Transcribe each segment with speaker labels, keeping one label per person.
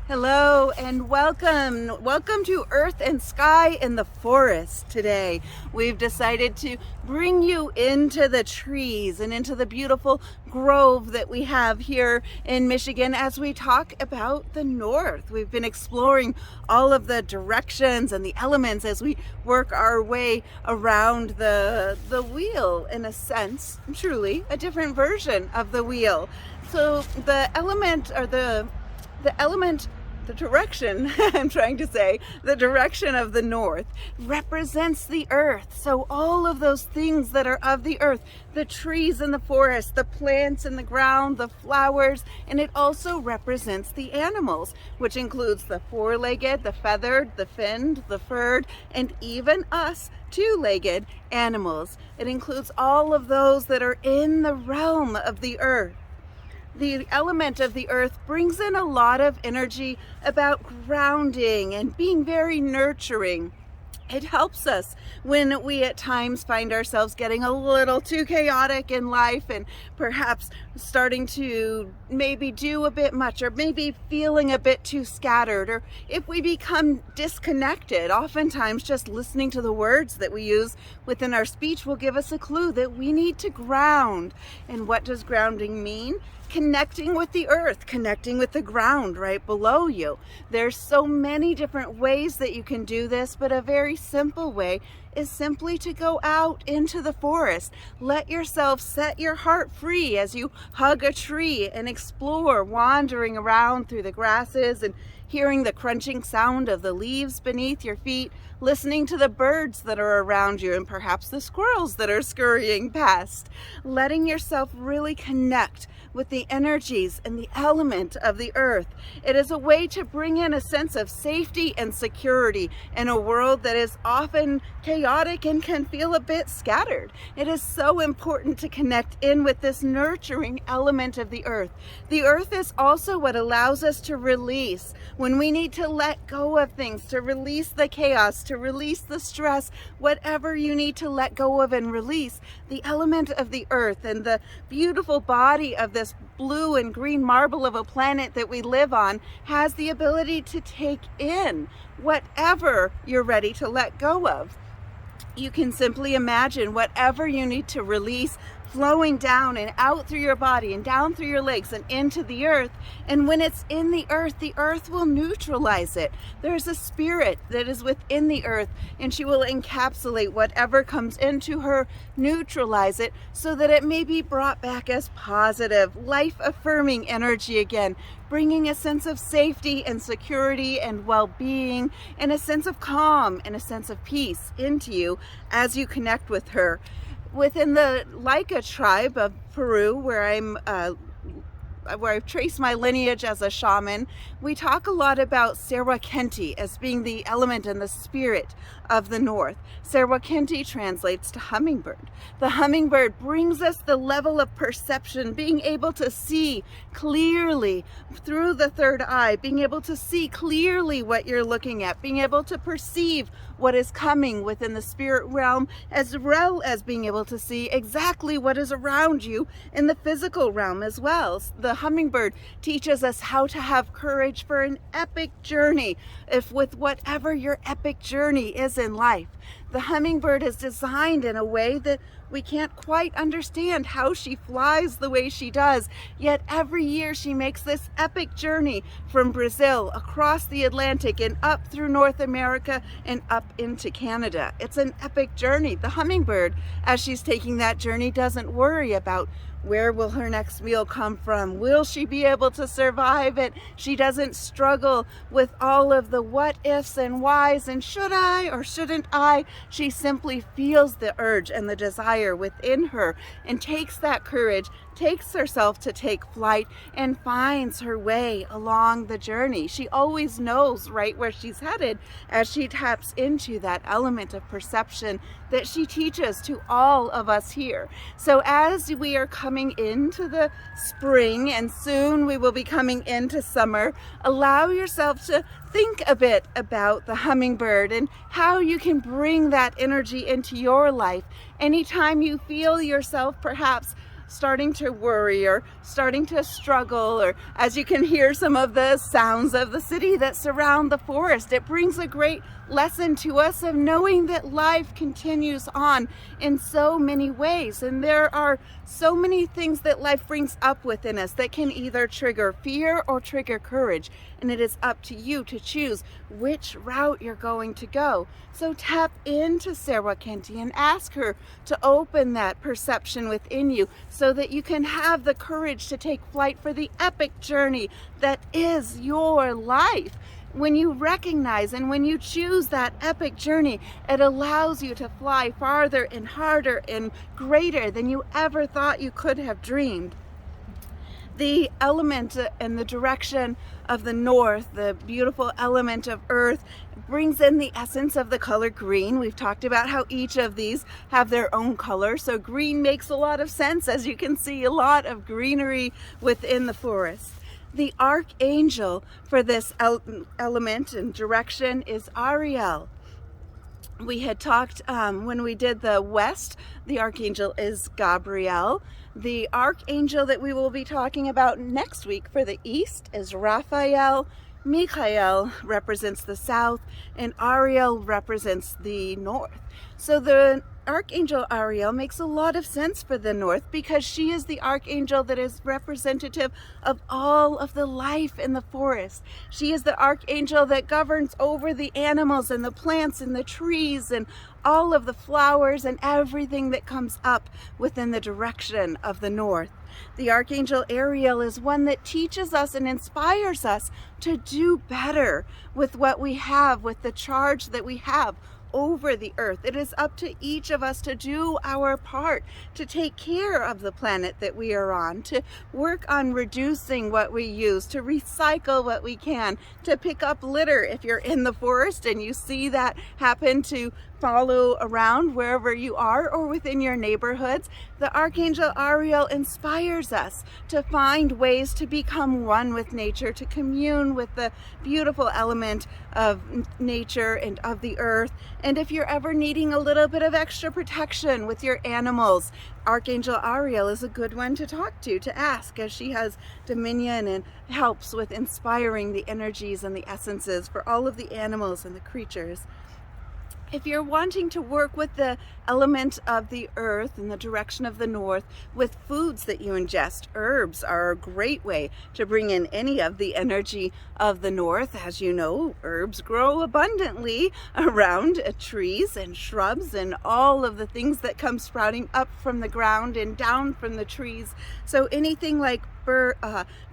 Speaker 1: Hello and welcome. Welcome to Earth and Sky in the Forest today. We've decided to bring you into the trees and into the beautiful grove that we have here in Michigan as we talk about the North. We've been exploring all of the directions and the elements as we work our way around the wheel, in a sense, truly a different version of the wheel. So the direction, I'm trying to say, the direction of the north represents the earth. So all of those things that are of the earth, the trees in the forest, the plants in the ground, the flowers, and it also represents the animals, which includes the four-legged, the feathered, the finned, the furred, and even us two-legged animals. It includes all of those that are in the realm of the earth. The element of the earth brings in a lot of energy about grounding and being very nurturing. It helps us when we at times find ourselves getting a little too chaotic in life and perhaps starting to maybe do a bit much, or maybe feeling a bit too scattered, or if we become disconnected. Oftentimes just listening to the words that we use within our speech will give us a clue that we need to ground. And what does grounding mean? Connecting with the earth, connecting with the ground right below you. There's so many different ways that you can do this, but a very simple way is simply to go out into the forest. Let yourself set your heart free as you hug a tree and explore, wandering around through the grasses and hearing the crunching sound of the leaves beneath your feet, listening to the birds that are around you and perhaps the squirrels that are scurrying past. Letting yourself really connect with the energies and the element of the earth. It is a way to bring in a sense of safety and security in a world that is often chaotic and can feel a bit scattered. It is so important to connect in with this nurturing element of the earth. The earth is also what allows us to release when we need to let go of things, to release the chaos, to release the stress, whatever you need to let go of and release. The element of the earth and the beautiful body of this blue and green marble of a planet that we live on has the ability to take in whatever you're ready to let go of. You can simply imagine whatever you need to release flowing down and out through your body and down through your legs and into the earth. And when it's in the earth will neutralize it. There's a spirit that is within the earth, and she will encapsulate whatever comes into her, neutralize it, so that it may be brought back as positive, life-affirming energy again, bringing a sense of safety and security and well-being and a sense of calm and a sense of peace into you as you connect with her. Within the Laika tribe of Peru, where I've traced my lineage as a shaman, we talk a lot about Serwakenti as being the element and the spirit of the north. Serwakenti translates to hummingbird. The hummingbird brings us the level of perception, being able to see clearly through the third eye, being able to see clearly what you're looking at, being able to perceive what is coming within the spirit realm, as well as being able to see exactly what is around you in the physical realm as well. The hummingbird teaches us how to have courage for an epic journey, if with whatever your epic journey is in life. The hummingbird is designed in a way that we can't quite understand how she flies the way she does, yet every year she makes this epic journey from Brazil across the Atlantic and up through North America and up into Canada. It's an epic journey. The hummingbird, as she's taking that journey, doesn't worry about where will her next meal come from? Will she be able to survive it? She doesn't struggle with all of the what ifs and whys and should I or shouldn't I. She simply feels the urge and the desire within her and takes that courage, takes herself to take flight and finds her way along the journey. She always knows right where she's headed as she taps into that element of perception that she teaches to all of us here. So as we are coming into the spring and soon we will be coming into summer, allow yourself to think a bit about the hummingbird and how you can bring that energy into your life. Anytime you feel yourself perhaps starting to worry or starting to struggle, or as you can hear some of the sounds of the city that surround the forest, it brings a great lesson to us of knowing that life continues on in so many ways. And there are so many things that life brings up within us that can either trigger fear or trigger courage. And it is up to you to choose which route you're going to go. So tap into Sarah Kenti and ask her to open that perception within you so that you can have the courage to take flight for the epic journey that is your life. When you recognize and when you choose that epic journey, it allows you to fly farther and harder and greater than you ever thought you could have dreamed. The element and the direction of the north, the beautiful element of earth, brings in the essence of the color green. We've talked about how each of these have their own color, so green makes a lot of sense. As you can see, a lot of greenery within the forest. The archangel for this element and direction is Ariel. We had talked when we did the west, the archangel is Gabriel. The archangel that we will be talking about next week for the east is Raphael. Michael represents the south, and Ariel represents the north. So the Archangel Ariel makes a lot of sense for the north because she is the archangel that is representative of all of the life in the forest. She is the archangel that governs over the animals and the plants and the trees and all of the flowers and everything that comes up within the direction of the north. The Archangel Ariel is one that teaches us and inspires us to do better with what we have, with the charge that we have over the earth. It is up to each of us to do our part, to take care of the planet that we are on, to work on reducing what we use, to recycle what we can, to pick up litter if you're in the forest and you see that happen, to follow around wherever you are or within your neighborhoods. The Archangel Ariel inspires us to find ways to become one with nature, to commune with the beautiful element of nature and of the earth. And if you're ever needing a little bit of extra protection with your animals, Archangel Ariel is a good one to talk to ask, as she has dominion and helps with inspiring the energies and the essences for all of the animals and the creatures. If you're wanting to work with the element of the earth in the direction of the north with foods that you ingest, herbs are a great way to bring in any of the energy of the north. As you know, herbs grow abundantly around trees and shrubs and all of the things that come sprouting up from the ground and down from the trees. So anything like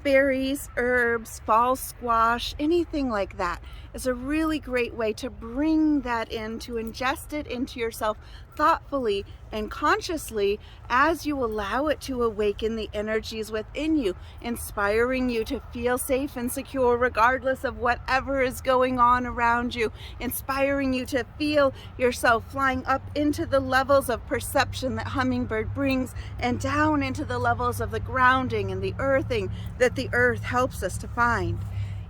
Speaker 1: berries, herbs, fall squash, anything like that is a really great way to bring that in, to ingest it into yourself thoughtfully and consciously as you allow it to awaken the energies within you, inspiring you to feel safe and secure regardless of whatever is going on around you, inspiring you to feel yourself flying up into the levels of perception that Hummingbird brings and down into the levels of the grounding and the earthing that the earth helps us to find.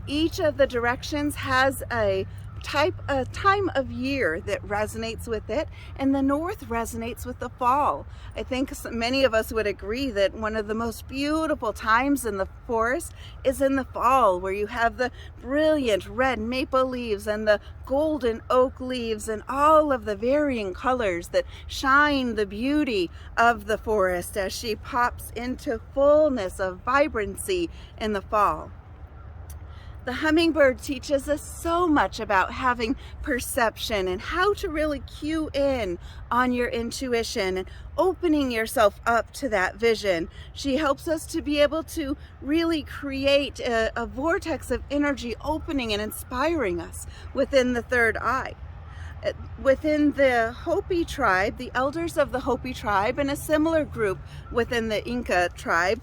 Speaker 1: Each of the directions has a time of year that resonates with it, and the north resonates with the fall. I think many of us would agree that one of the most beautiful times in the forest is in the fall, where you have the brilliant red maple leaves and the golden oak leaves and all of the varying colors that shine the beauty of the forest as she pops into fullness of vibrancy in the fall. The hummingbird teaches us so much about having perception and how to really cue in on your intuition and opening yourself up to that vision. She helps us to be able to really create a vortex of energy opening and inspiring us within the third eye. Within the Hopi tribe, the elders of the Hopi tribe and a similar group within the Inca tribe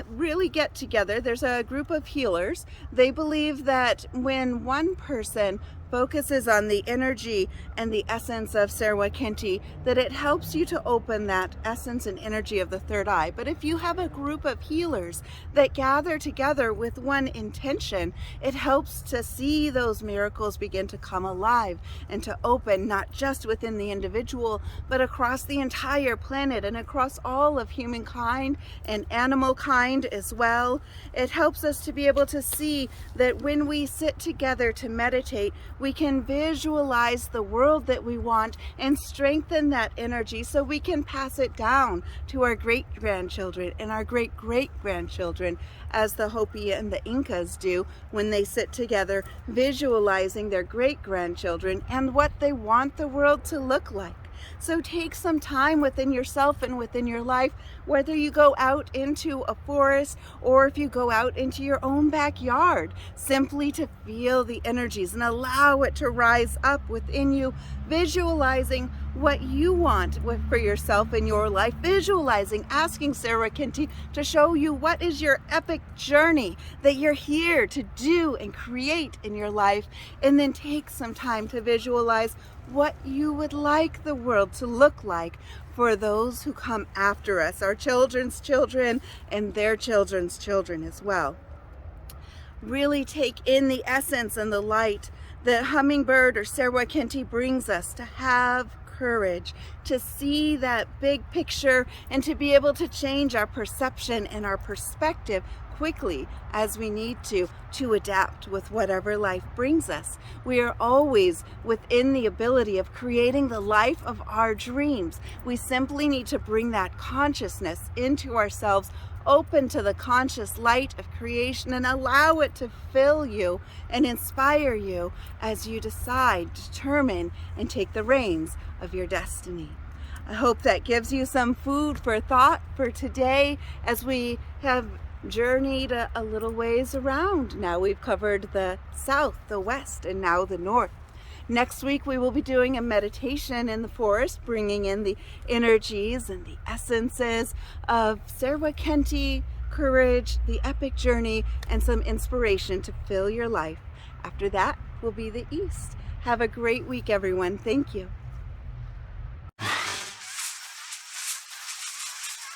Speaker 1: really get together. There's a group of healers. They believe that when one person focuses on the energy and the essence of Serwa Kenti, that it helps you to open that essence and energy of the third eye. But if you have a group of healers that gather together with one intention, it helps to see those miracles begin to come alive and to open, not just within the individual, but across the entire planet and across all of humankind and animal kind as well. It helps us to be able to see that when we sit together to meditate, we can visualize the world that we want and strengthen that energy so we can pass it down to our great-grandchildren and our great-great-grandchildren, as the Hopi and the Incas do when they sit together visualizing their great-grandchildren and what they want the world to look like. So take some time within yourself and within your life, whether you go out into a forest or if you go out into your own backyard, simply to feel the energies and allow it to rise up within you, visualizing what you want for yourself in your life, visualizing, asking Serwa Kenti to show you what is your epic journey that you're here to do and create in your life, and then take some time to visualize what you would like the world to look like for those who come after us, our children's children and their children's children as well. Really take in the essence and the light that hummingbird or Serwa Kenti brings us, to have courage, to see that big picture, and to be able to change our perception and our perspective quickly as we need to adapt with whatever life brings us. We are always within the ability of creating the life of our dreams. We simply need to bring that consciousness into ourselves, open to the conscious light of creation, and allow it to fill you and inspire you as you decide, determine, and take the reins of your destiny. I hope that gives you some food for thought for today as we have journeyed a little ways around. Now we've covered the south, the west, and now the north. Next week we will be doing a meditation in the forest, bringing in the energies and the essences of Serwa Kenti, courage, the epic journey, and some inspiration to fill your life. After that will be the east. Have a great week, everyone. Thank you.